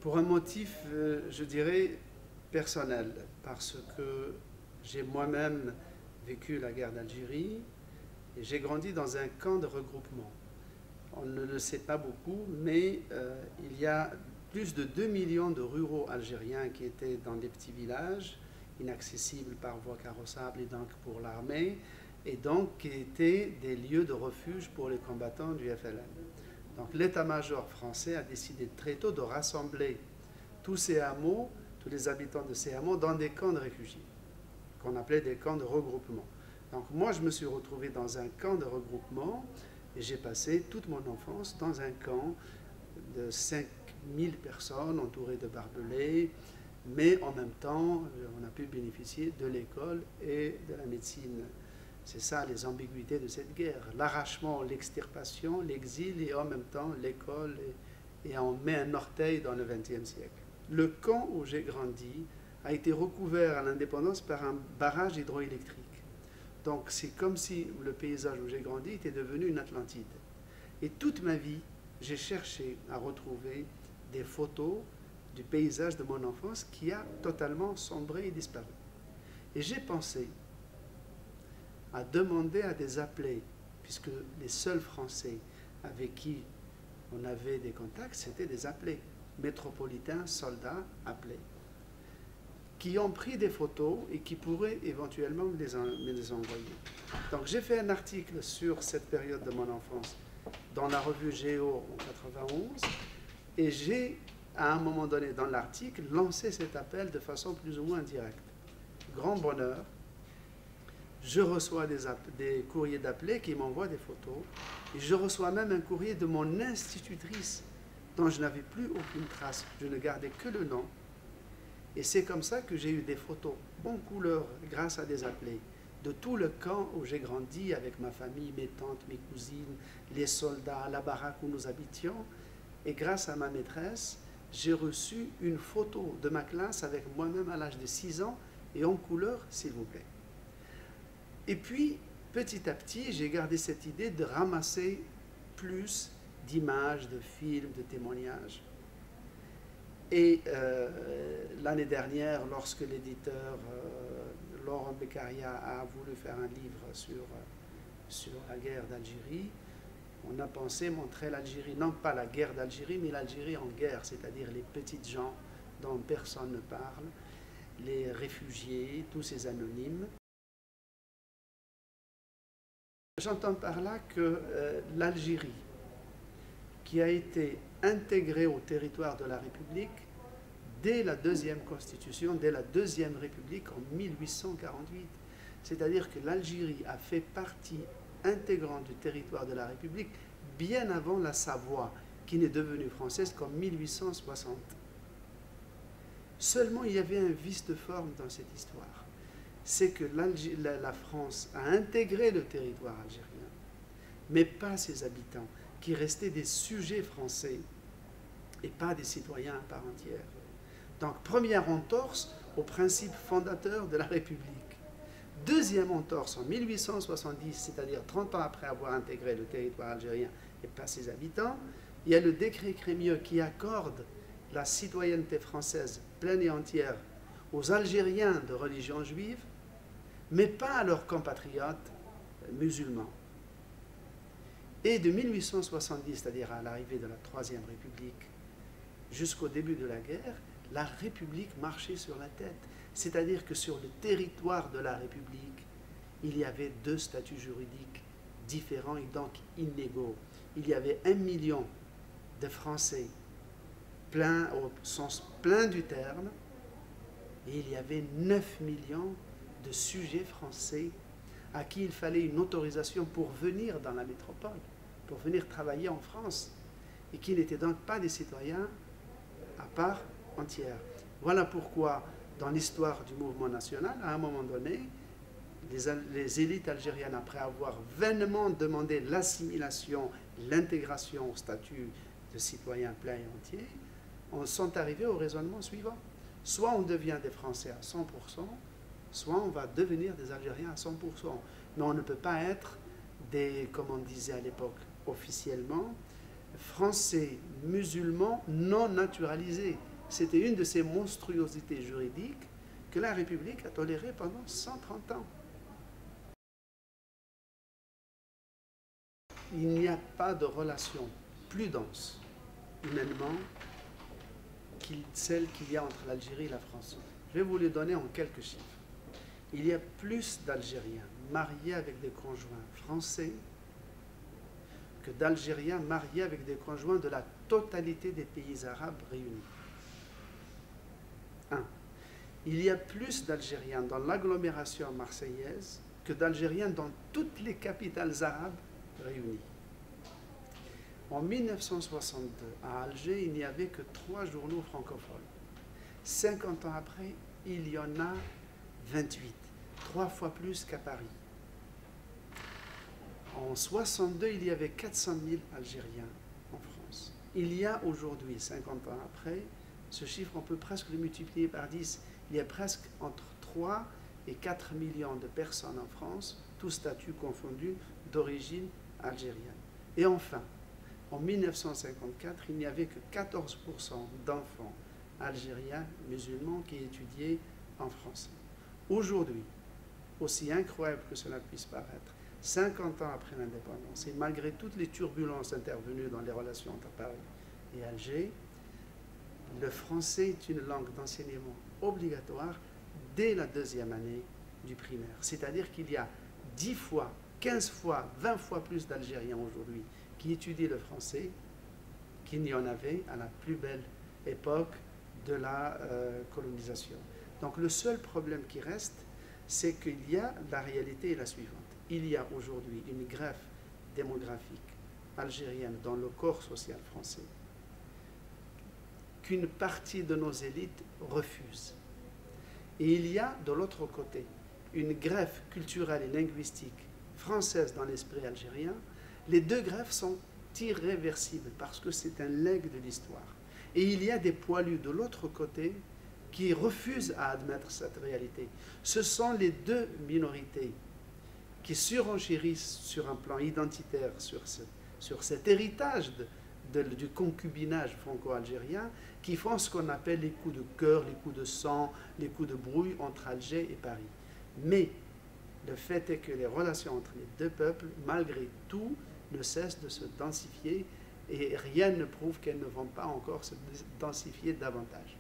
Pour un motif, je dirais, personnel, parce que j'ai moi-même vécu la guerre d'Algérie et j'ai grandi dans un camp de regroupement. On ne le sait pas beaucoup, mais il y a plus de 2 millions de ruraux algériens qui étaient dans des petits villages, inaccessibles par voie carrossable et donc pour l'armée, et donc qui étaient des lieux de refuge pour les combattants du FLN. Donc l'état-major français a décidé très tôt de rassembler tous ces hameaux, tous les habitants de ces hameaux, dans des camps de réfugiés, qu'on appelait des camps de regroupement. Donc moi, je me suis retrouvé dans un camp de regroupement et j'ai passé toute mon enfance dans un camp de 5000 personnes entourées de barbelés, mais en même temps, on a pu bénéficier de l'école et de la médecine. C'est ça les ambiguïtés de cette guerre. L'arrachement, l'extirpation, l'exil et en même temps l'école et on met un orteil dans le XXe siècle. Le camp où j'ai grandi a été recouvert à l'indépendance par un barrage hydroélectrique. Donc c'est comme si le paysage où j'ai grandi était devenu une Atlantide. Et toute ma vie, j'ai cherché à retrouver des photos du paysage de mon enfance qui a totalement sombré et disparu. Et j'ai pensé à demander à des appelés, puisque les seuls Français avec qui on avait des contacts, c'était des appelés, métropolitains, soldats, appelés, qui ont pris des photos et qui pourraient éventuellement me les envoyer. Donc j'ai fait un article sur cette période de mon enfance dans la revue Géo en 91 et j'ai, à un moment donné dans l'article, lancé cet appel de façon plus ou moins directe. Grand bonheur, je reçois des courriers d'appelés qui m'envoient des photos et je reçois même un courrier de mon institutrice dont je n'avais plus aucune trace, je ne gardais que le nom. Et c'est comme ça que j'ai eu des photos en couleur grâce à des appelés de tout le camp où j'ai grandi avec ma famille, mes tantes, mes cousines, les soldats, la baraque où nous habitions. Et grâce à ma maîtresse, j'ai reçu une photo de ma classe avec moi-même à l'âge de 6 ans et en couleur, s'il vous plaît. Et puis, petit à petit, j'ai gardé cette idée de ramasser plus d'images, de films, de témoignages. Et l'année dernière, lorsque l'éditeur Laurent Beccaria a voulu faire un livre sur la guerre d'Algérie, on a pensé montrer l'Algérie, non pas la guerre d'Algérie, mais l'Algérie en guerre, c'est-à-dire les petites gens dont personne ne parle, les réfugiés, tous ces anonymes. J'entends par là que l'Algérie, qui a été intégrée au territoire de la République dès la deuxième constitution, dès la deuxième République en 1848. C'est-à-dire que l'Algérie a fait partie intégrante du territoire de la République bien avant la Savoie, qui n'est devenue française qu'en 1860. Seulement, il y avait un vice de forme dans cette histoire. C'est que la France a intégré le territoire algérien, mais pas ses habitants, qui restaient des sujets français et pas des citoyens à part entière. Donc, première entorse au principe fondateur de la République. Deuxième entorse en 1870, c'est-à-dire 30 ans après avoir intégré le territoire algérien et pas ses habitants, il y a le décret Crémieux qui accorde la citoyenneté française pleine et entière aux Algériens de religion juive, mais pas à leurs compatriotes musulmans. Et de 1870, c'est-à-dire à l'arrivée de la Troisième République, jusqu'au début de la guerre, la République marchait sur la tête. C'est-à-dire que sur le territoire de la République, il y avait deux statuts juridiques différents et donc inégaux. Il y avait 1 million de Français plein, au sens plein du terme, et il y avait 9 millions de sujets français à qui il fallait une autorisation pour venir dans la métropole, pour venir travailler en France, et qui n'étaient donc pas des citoyens à part entière. Voilà pourquoi, dans l'histoire du mouvement national, à un moment donné, les élites algériennes, après avoir vainement demandé l'assimilation, l'intégration au statut de citoyen plein et entier, sont arrivés au raisonnement suivant. Soit on devient des Français à 100%, soit on va devenir des Algériens à 100%. Mais on ne peut pas être des, comme on disait à l'époque officiellement, Français musulmans non naturalisés. C'était une de ces monstruosités juridiques que la République a tolérées pendant 130 ans. Il n'y a pas de relation plus dense, humainement, que celle qu'il y a entre l'Algérie et la France. Je vais vous les donner en quelques chiffres. Il y a plus d'Algériens mariés avec des conjoints français que d'Algériens mariés avec des conjoints de la totalité des pays arabes réunis. 1. Il y a plus d'Algériens dans l'agglomération marseillaise que d'Algériens dans toutes les capitales arabes réunies. En 1962, à Alger, il n'y avait que 3 journaux francophones. 50 ans après, il y en a 28, 3 fois plus qu'à Paris. En 62, il y avait 400 000 Algériens en France. Il y a aujourd'hui, 50 ans après, ce chiffre, on peut presque le multiplier par 10. Il y a presque entre 3 et 4 millions de personnes en France, tous statuts confondus, d'origine algérienne. Et enfin, en 1954, il n'y avait que 14% d'enfants algériens musulmans qui étudiaient en français. Aujourd'hui, aussi incroyable que cela puisse paraître, 50 ans après l'indépendance, et malgré toutes les turbulences intervenues dans les relations entre Paris et Alger, le français est une langue d'enseignement obligatoire dès la 2e année du primaire. C'est-à-dire qu'il y a 10 fois, 15 fois, 20 fois plus d'Algériens aujourd'hui qui étudient le français qu'il n'y en avait à la plus belle époque de la colonisation. Donc le seul problème qui reste, c'est qu'il y a, la réalité est la suivante. Il y a aujourd'hui une greffe démographique algérienne dans le corps social français qu'une partie de nos élites refuse. Et il y a de l'autre côté une greffe culturelle et linguistique française dans l'esprit algérien. Les deux greffes sont irréversibles parce que c'est un legs de l'histoire. Et il y a des poilus de l'autre côté qui refusent à admettre cette réalité. Ce sont les deux minorités qui surenchérissent sur un plan identitaire, sur cet héritage du concubinage franco-algérien, qui font ce qu'on appelle les coups de cœur, les coups de sang, les coups de brouille entre Alger et Paris. Mais le fait est que les relations entre les deux peuples, malgré tout, ne cessent de se densifier et rien ne prouve qu'elles ne vont pas encore se densifier davantage.